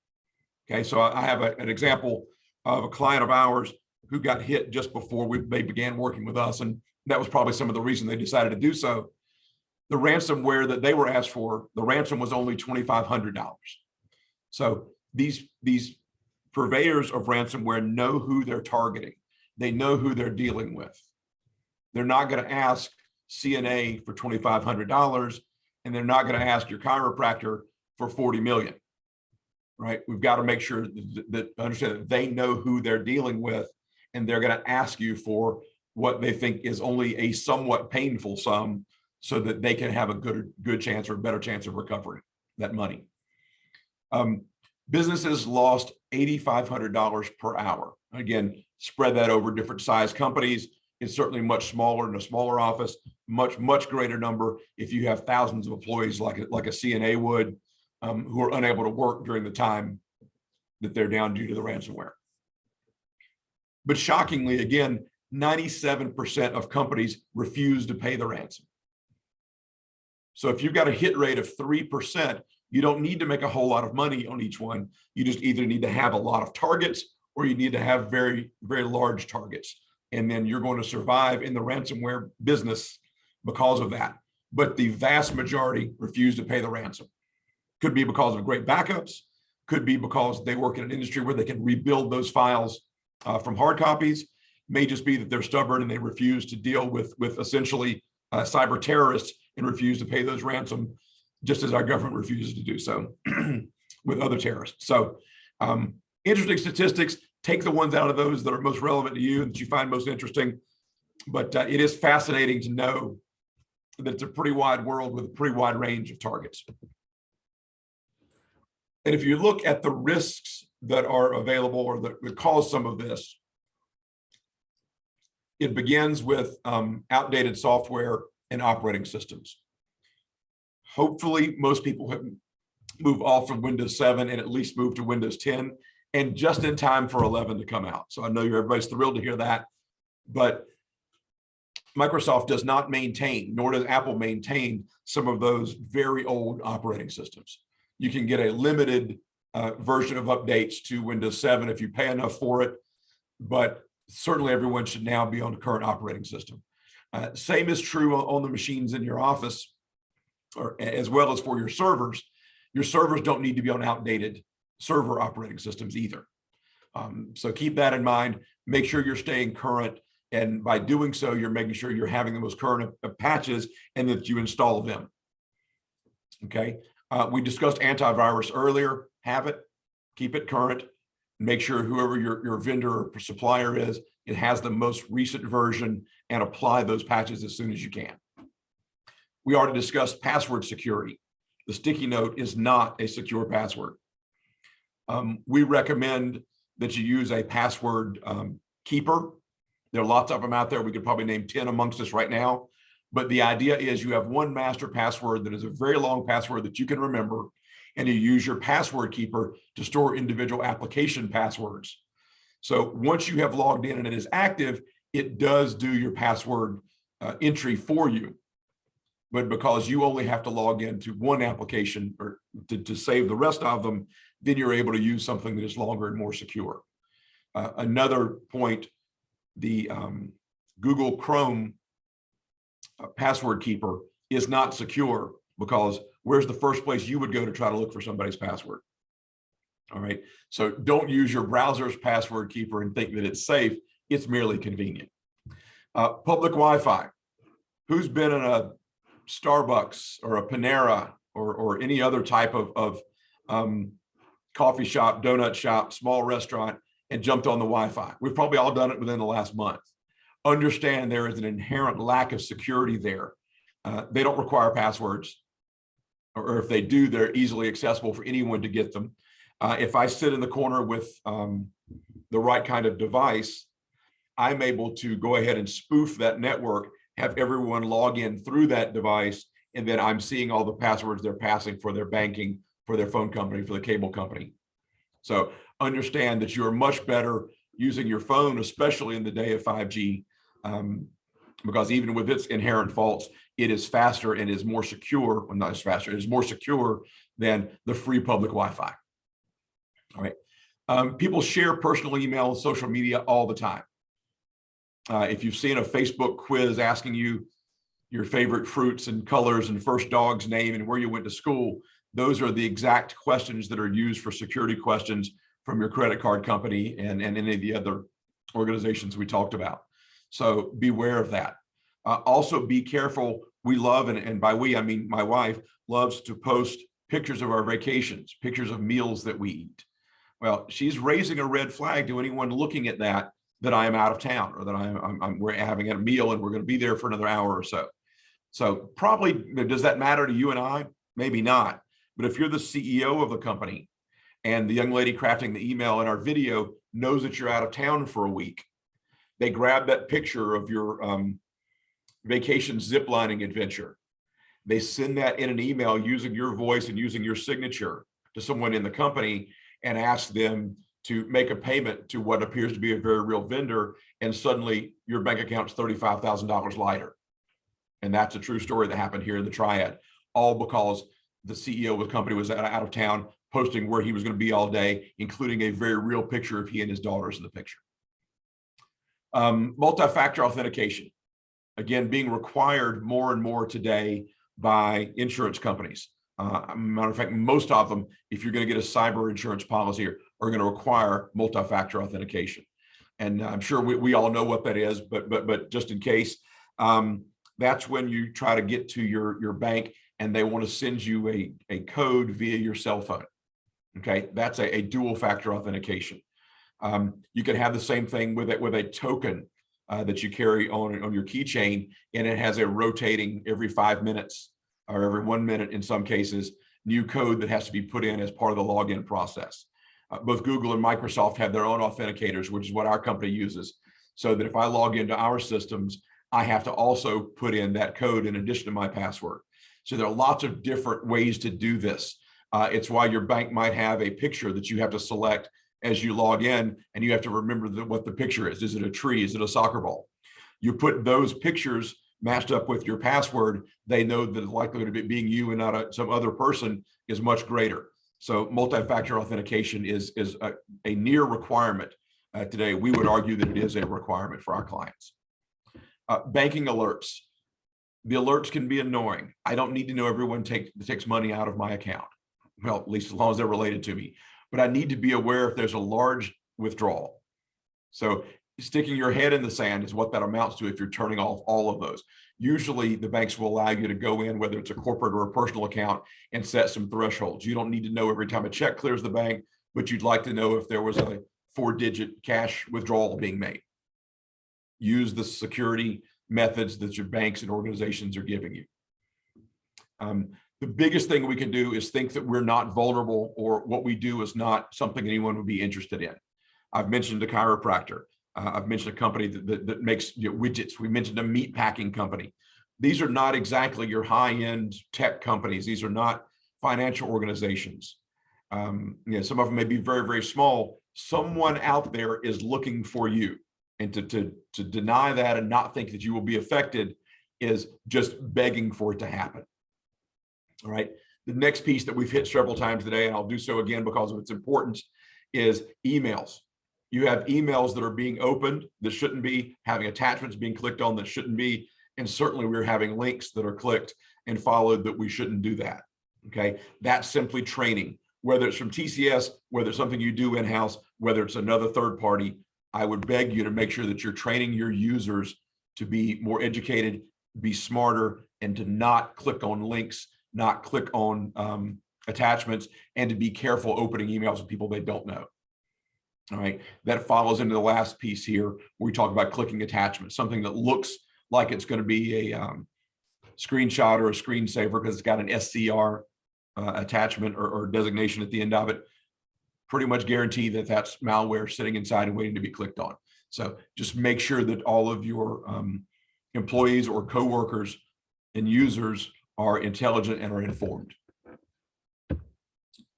Okay, so I have an example of a client of ours who got hit just before they began working with us, and that was probably some of the reason they decided to do so. The ransomware that they were asked for, the ransom was only $2,500. So these purveyors of ransomware know who they're targeting. They know who they're dealing with. They're not going to ask CNA for $2,500, and they're not going to ask your chiropractor for 40 million, right? We've got to make sure that understand that they know who they're dealing with, and they're going to ask you for what they think is only a somewhat painful sum so that they can have a good chance or a better chance of recovering that money. Businesses lost $8,500 per hour. Again, spread that over different size companies. It's certainly much smaller in a smaller office, much greater number if you have thousands of employees like a CNA would, who are unable to work during the time that they're down due to the ransomware. But shockingly, again, 97% of companies refuse to pay the ransom. So if you've got a hit rate of 3%, you don't need to make a whole lot of money on each one. You just either need to have a lot of targets or you need to have very, very large targets. And then you're going to survive in the ransomware business because of that. But the vast majority refuse to pay the ransom. Could be because of great backups, could be because they work in an industry where they can rebuild those files from hard copies, may just be that they're stubborn and they refuse to deal with essentially cyber terrorists and refuse to pay those ransom, just as our government refuses to do so with other terrorists. So interesting statistics. Take the ones out of those that are most relevant to you and that you find most interesting. But it is fascinating to know that it's a pretty wide world with a pretty wide range of targets. And if you look at the risks that are available or that cause some of this, it begins with outdated software and operating systems. Hopefully, most people have moved off from Windows 7 and at least moved to Windows 10, and just in time for 11 to come out. So I know everybody's thrilled to hear that, but Microsoft does not maintain, nor does Apple maintain, some of those very old operating systems. You can get a limited version of updates to Windows 7 if you pay enough for it, but certainly everyone should now be on the current operating system. Same is true on the machines in your office, or as well as for your servers. Your servers don't need to be on outdated server operating systems either. So keep that in mind. Make sure you're staying current. And by doing so, you're making sure you're having the most current of patches and that you install them. Okay. We discussed antivirus earlier. Have it, keep it current. Make sure whoever your vendor or supplier is, it has the most recent version, and apply those patches as soon as you can. We already discussed password security. The sticky note is not a secure password. We recommend that you use a password keeper. There are lots of them out there. We could probably name 10 amongst us right now. But the idea is you have one master password that is a very long password that you can remember, and you use your password keeper to store individual application passwords. So once you have logged in and it is active, it does do your password entry for you. But because you only have to log into one application or to save the rest of them, then you're able to use something that is longer and more secure. Another point, the Google Chrome password keeper is not secure, because where's the first place you would go to try to look for somebody's password? All right, so don't use your browser's password keeper and think that it's safe. It's merely convenient. Public Wi-Fi. Who's been in a Starbucks or a Panera or any other type of coffee shop, donut shop, small restaurant, and jumped on the Wi-Fi? We've probably all done it within the last month. Understand there is an inherent lack of security there. They don't require passwords, or if they do, they're easily accessible for anyone to get them. If I sit in the corner with the right kind of device, I'm able to go ahead and spoof that network, have everyone log in through that device, and then I'm seeing all the passwords they're passing for their banking, for their phone company, for the cable company. So understand that you're much better using your phone, especially in the day of 5G, because even with its inherent faults, it is faster and is more secure. Well, not as faster, it is more secure than the free public Wi-Fi. All right. People share personal email and social media all the time. If you've seen a Facebook quiz asking you your favorite fruits and colors and first dog's name and where you went to school, those are the exact questions that are used for security questions from your credit card company and any of the other organizations we talked about. So beware of that. Also be careful. We love, and by we, I mean my wife, loves to post pictures of our vacations, pictures of meals that we eat. Well, she's raising a red flag to anyone looking at that I am out of town, or that we're having a meal and we're going to be there for another hour or so. So probably, does that matter to you and I? Maybe not. But if you're the CEO of the company and the young lady crafting the email in our video knows that you're out of town for a week, they grab that picture of your vacation ziplining adventure. They send that in an email using your voice and using your signature to someone in the company and ask them to make a payment to what appears to be a very real vendor, and suddenly your bank account's $35,000 lighter. And that's a true story that happened here in the Triad, all because the CEO of the company was out of town posting where he was going to be all day, including a very real picture of he and his daughters in the picture. Multi-factor authentication, again, being required more and more today by insurance companies. Matter of fact, most of them, if you're going to get a cyber insurance policy, are going to require multi-factor authentication. And I'm sure we all know what that is, but just in case, that's when you try to get to your bank and they want to send you a code via your cell phone. Okay, that's a dual factor authentication. You can have the same thing with a token that you carry on your keychain, and it has a rotating every 5 minutes or every 1 minute in some cases new code that has to be put in as part of the login process. Both Google and Microsoft have their own authenticators, which is what our company uses. So that if I log into our systems, I have to also put in that code in addition to my password. So there are lots of different ways to do this. It's why your bank might have a picture that you have to select as you log in, and you have to remember what the picture is. Is it a tree? Is it a soccer ball? You put those pictures matched up with your password, they know that the likelihood of it being you and not some other person is much greater. So multi-factor authentication is a near requirement today. We would argue that it is a requirement for our clients. Banking alerts. The alerts can be annoying. I don't need to know everyone takes money out of my account. Well, at least as long as they're related to me. But I need to be aware if there's a large withdrawal. So sticking your head in the sand is what that amounts to if you're turning off all of those. Usually the banks will allow you to go in, whether it's a corporate or a personal account, and set some thresholds. You don't need to know every time a check clears the bank, but you'd like to know if there was a 4-digit cash withdrawal being made. Use the security methods that your banks and organizations are giving you. The biggest thing we can do is think that we're not vulnerable, or what we do is not something anyone would be interested in. I've mentioned a chiropractor. I've mentioned a company that makes widgets. We mentioned a meat packing company. These are not exactly your high-end tech companies. These are not financial organizations. Some of them may be very, very small. Someone out there is looking for you. And to deny that and not think that you will be affected is just begging for it to happen. All right. The next piece that we've hit several times today, and I'll do so again because of its importance, is emails. You have emails that are being opened that shouldn't be, having attachments being clicked on that shouldn't be, and certainly we're having links that are clicked and followed that we shouldn't do that. Okay. That's simply training, whether it's from TCS, whether it's something you do in-house, whether it's another third party. I would beg you to make sure that you're training your users to be more educated, be smarter, and to not click on links, not click on attachments, and to be careful opening emails with people they don't know. All right, that follows into the last piece here where we talk about clicking attachments, something that looks like it's going to be a screenshot or a screensaver because it's got an SCR attachment or designation at the end of it. Pretty much guarantee that that's malware sitting inside and waiting to be clicked on. So just make sure that all of your employees or coworkers and users are intelligent and are informed. All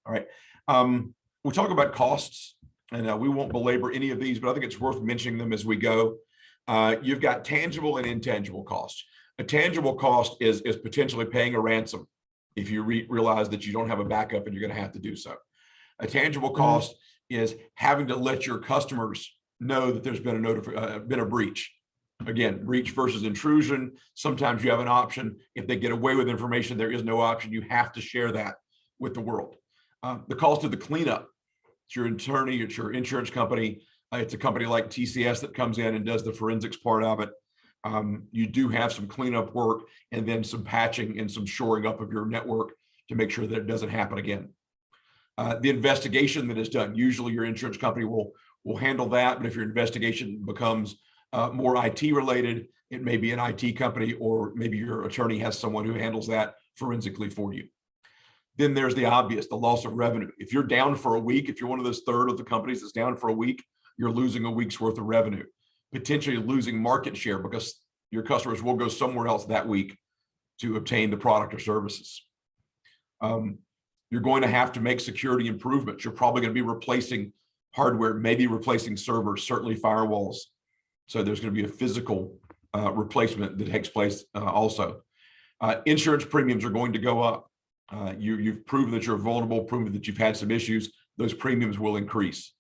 right, we'll talk about costs, and we won't belabor any of these, but I think it's worth mentioning them as we go. You've got tangible and intangible costs. A tangible cost is potentially paying a ransom if you realize that you don't have a backup and you're going to have to do so. A tangible cost is having to let your customers know that there's been a breach. Again, breach versus intrusion. Sometimes you have an option. If they get away with information, there is no option. You have to share that with the world. The cost of the cleanup. It's your attorney, it's your insurance company. It's a company like TCS that comes in and does the forensics part of it. You do have some cleanup work and then some patching and some shoring up of your network to make sure that it doesn't happen again. The investigation that is done, usually your insurance company will handle that, but if your investigation becomes more IT related, it may be an IT company, or maybe your attorney has someone who handles that forensically for you. Then there's the obvious, the loss of revenue. If you're down for a week, if you're one of those third of the companies that's down for a week, you're losing a week's worth of revenue, potentially losing market share because your customers will go somewhere else that week to obtain the product or services. You're going to have to make security improvements. You're probably going to be replacing hardware, maybe replacing servers, certainly firewalls. So there's going to be a physical replacement that takes place also. Insurance premiums are going to go up. You've proven that you're vulnerable, proven that you've had some issues. Those premiums will increase.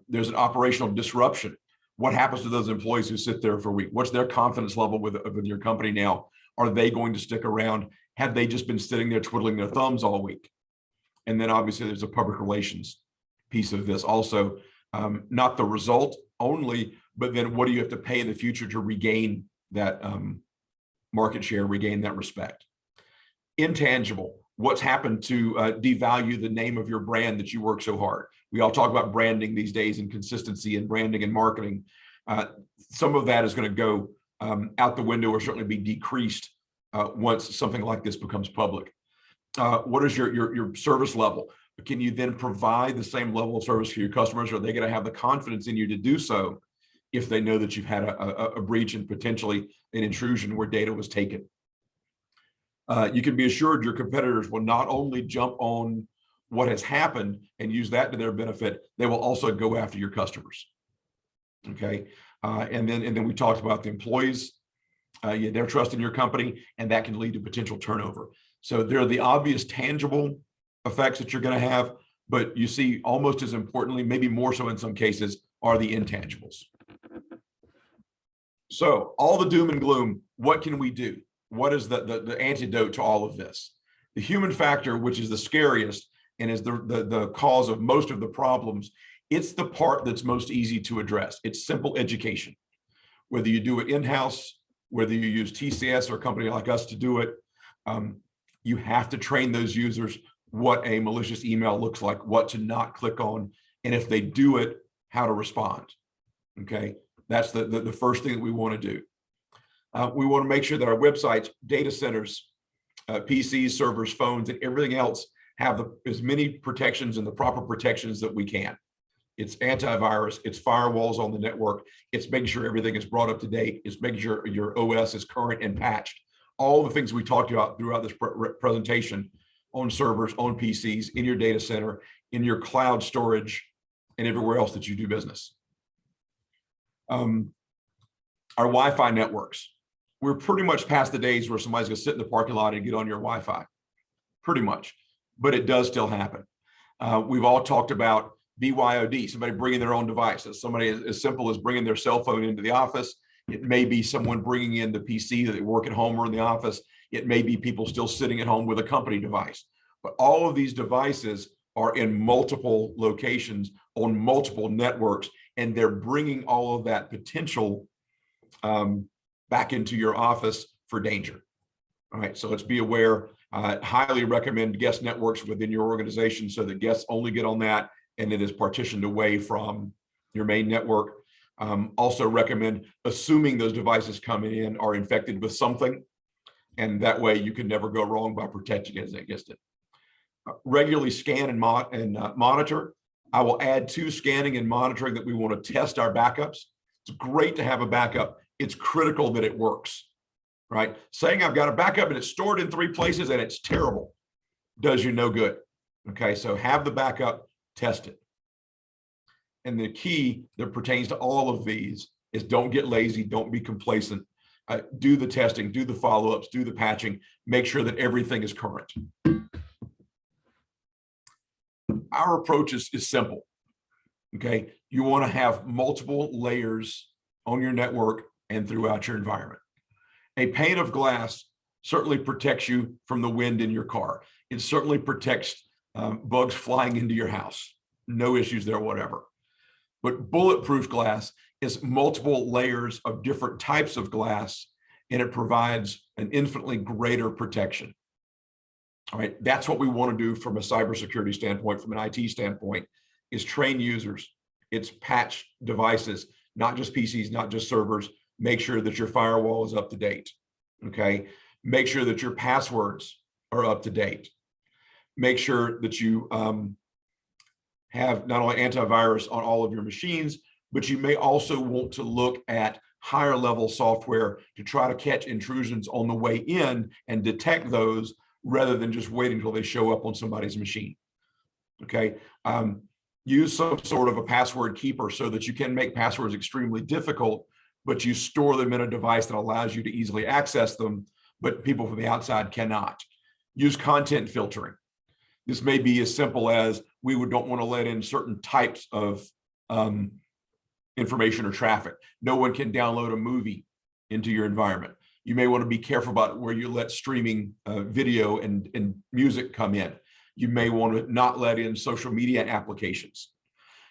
There's an operational disruption. What happens to those employees who sit there for a week? What's their confidence level with your company now? Are they going to stick around? Have they just been sitting there twiddling their thumbs all week? And then obviously there's a public relations piece of this also, not the result only, but then what do you have to pay in the future to regain that market share, regain that respect? Intangible, what's happened to devalue the name of your brand that you work so hard? We all talk about branding these days and consistency and branding and marketing. Some of that is going to go out the window or certainly be decreased once something like this becomes public. What is your service level? Can you then provide the same level of service to your customers? Are they going to have the confidence in you to do so if they know that you've had a breach and potentially an intrusion where data was taken? You can be assured your competitors will not only jump on what has happened and use that to their benefit, they will also go after your customers. Okay, and then we talked about the employees. They're trusting your company, and that can lead to potential turnover. So there are the obvious tangible effects that you're going to have, but you see almost as importantly, maybe more so in some cases, are the intangibles. So all the doom and gloom, what can we do? What is the antidote to all of this? The human factor, which is the scariest and is the cause of most of the problems, it's the part that's most easy to address. It's simple education. Whether you do it in-house, whether you use TCS or a company like us to do it, you have to train those users what a malicious email looks like, what to not click on, and if they do it, how to respond. Okay, that's the first thing that we want to do. We want to make sure that our websites, data centers, PCs, servers, phones, and everything else have as many protections and the proper protections that we can. It's antivirus, it's firewalls on the network, it's making sure everything is brought up to date, it's making sure your OS is current and patched. All the things we talked about throughout this presentation on servers, on PCs, in your data center, in your cloud storage, and everywhere else that you do business. Our Wi-Fi networks. We're pretty much past the days where somebody's gonna sit in the parking lot and get on your Wi-Fi, pretty much, but it does still happen. We've all talked about BYOD, somebody bringing their own device. It's somebody as simple as bringing their cell phone into the office. It may be someone bringing in the PC that they work at home or in the office. It may be people still sitting at home with a company device. But all of these devices are in multiple locations on multiple networks, and they're bringing all of that potential back into your office for danger. All right, so let's be aware. Highly recommend guest networks within your organization so that guests only get on that and it is partitioned away from your main network. Also recommend assuming those devices coming in are infected with something, and that way you can never go wrong by protecting against it. Regularly scan and monitor. I will add to scanning and monitoring that we want to test our backups. It's great to have a backup. It's critical that it works, right? Saying I've got a backup and it's stored in 3 places and it's terrible does you no good. Okay, so have the backup, test it. And the key that pertains to all of these is don't get lazy, don't be complacent. Do the testing, do the follow-ups, do the patching, make sure that everything is current. Our approach is simple, okay? You want to have multiple layers on your network and throughout your environment. A pane of glass certainly protects you from the wind in your car. It certainly protects bugs flying into your house. No issues there, whatever. But bulletproof glass is multiple layers of different types of glass, and it provides an infinitely greater protection. All right, that's what we want to do from a cybersecurity standpoint, from an IT standpoint, is train users. It's patch devices, not just PCs, not just servers. Make sure that your firewall is up to date, okay? Make sure that your passwords are up to date. Make sure that you have not only antivirus on all of your machines, but you may also want to look at higher level software to try to catch intrusions on the way in and detect those rather than just waiting until they show up on somebody's machine, okay? Use some sort of a password keeper so that you can make passwords extremely difficult, but you store them in a device that allows you to easily access them, but people from the outside cannot. Use content filtering. This may be as simple as we don't want to let in certain types of information or traffic. No one can download a movie into your environment. You may want to be careful about where you let streaming video and music come in. You may want to not let in social media applications.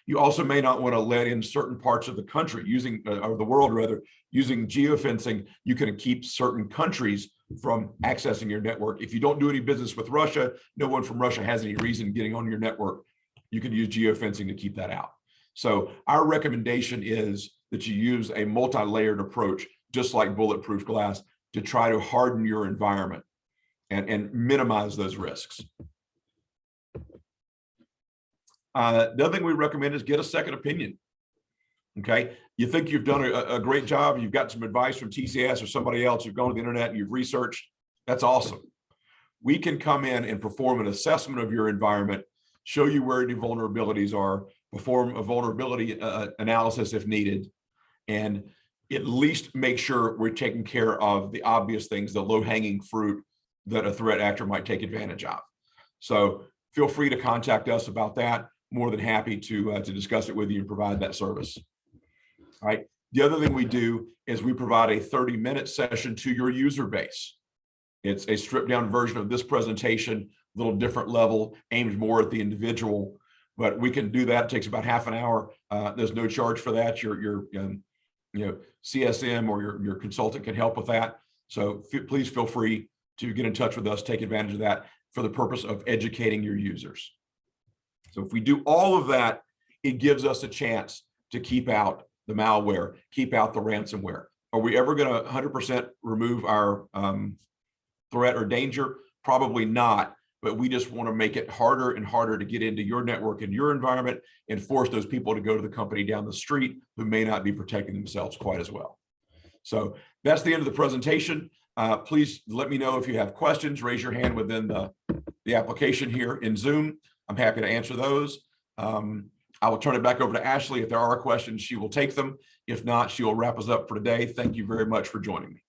You also may not want to let in certain parts of the country or the world rather, using geofencing. You can keep certain countries from accessing your network. If you don't do any business with Russia, no one from Russia has any reason getting on your network. You can use geofencing to keep that out. So our recommendation is that you use a multi-layered approach, just like bulletproof glass, to try to harden your environment. and minimize those risks. The other thing we recommend is get a second opinion. Okay, you think you've done a great job, you've got some advice from TCS or somebody else, you've gone to the internet and you've researched, that's awesome. We can come in and perform an assessment of your environment, show you where your vulnerabilities are, perform a vulnerability analysis if needed, and at least make sure we're taking care of the obvious things, the low-hanging fruit that a threat actor might take advantage of. So feel free to contact us about that. More than happy to discuss it with you and provide that service. All right. The other thing we do is we provide a 30-minute session to your user base. It's a stripped down version of this presentation, a little different level, aimed more at the individual, but we can do that. It takes about half an hour. There's no charge for that. Your CSM or your consultant can help with that. So please feel free to get in touch with us, take advantage of that for the purpose of educating your users. So if we do all of that, it gives us a chance to keep out the malware, keep out the ransomware. Are we ever going to 100% remove our threat or danger? Probably not, but we just want to make it harder and harder to get into your network and your environment and force those people to go to the company down the street who may not be protecting themselves quite as well. So that's the end of the presentation. Please let me know if you have questions. Raise your hand within the application here in Zoom. I'm happy to answer those. I will turn it back over to Ashley. If there are questions, she will take them. If not, she will wrap us up for today. Thank you very much for joining me.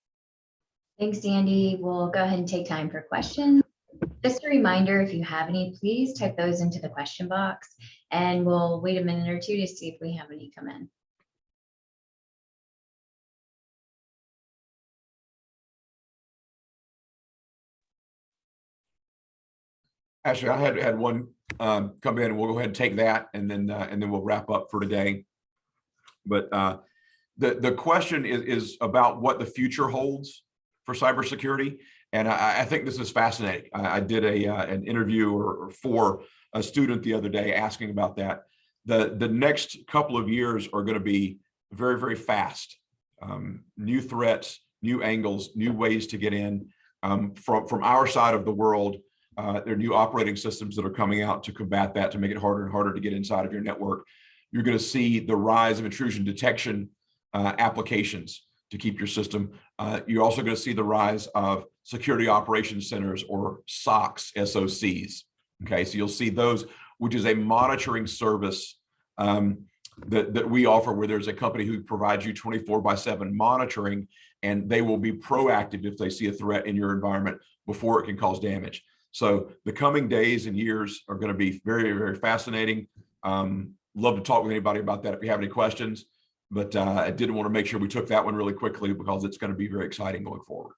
Thanks, Andy. We'll go ahead and take time for questions. Just a reminder, if you have any, please type those into the question box, and we'll wait a minute or two to see if we have any come in. Actually, I had one come in, and we'll go ahead and take that, and then we'll wrap up for today. But the question is about what the future holds for cybersecurity, and I think this is fascinating. I did an interview for a student the other day asking about that. The next couple of years are going to be very, very fast. New threats, new angles, new ways to get in from our side of the world. There are new operating systems that are coming out to combat that, to make it harder and harder to get inside of your network. You're going to see the rise of intrusion detection applications to keep your system. You're also going to see the rise of security operations centers, or SOCs, SOCs. Okay, so you'll see those, which is a monitoring service that we offer, where there's a company who provides you 24/7 monitoring, and they will be proactive if they see a threat in your environment before it can cause damage. So the coming days and years are going to be very, very fascinating. Love to talk with anybody about that if you have any questions, but I did want to make sure we took that one really quickly because it's going to be very exciting going forward.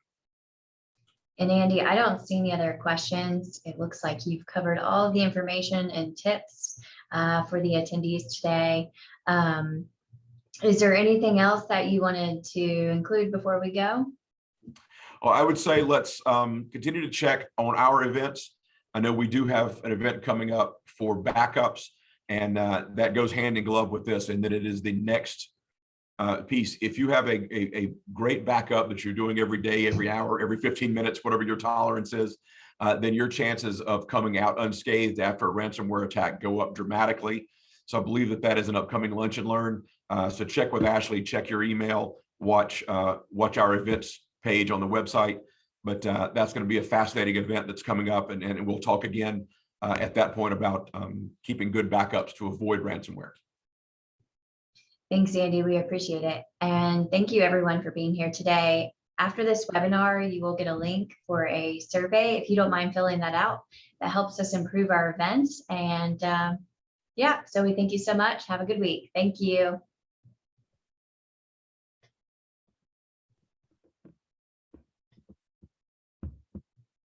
And Andy, I don't see any other questions. It looks like you've covered all of the information and tips for the attendees today. Is there anything else that you wanted to include before we go? Well, I would say let's continue to check on our events. I know we do have an event coming up for backups, and that goes hand in glove with this, and that it is the next piece. If you have a great backup that you're doing every day, every hour, every 15 minutes, whatever your tolerance is, then your chances of coming out unscathed after a ransomware attack go up dramatically. So I believe that is an upcoming lunch and learn. So check with Ashley, check your email, watch our events page on the website. But that's going to be a fascinating event that's coming up, and we'll talk again at that point about keeping good backups to avoid ransomware. Thanks, Andy. We appreciate it. And thank you everyone for being here today. After this webinar, you will get a link for a survey. If you don't mind filling that out, that helps us improve our events. And yeah, so we thank you so much. Have a good week. Thank you.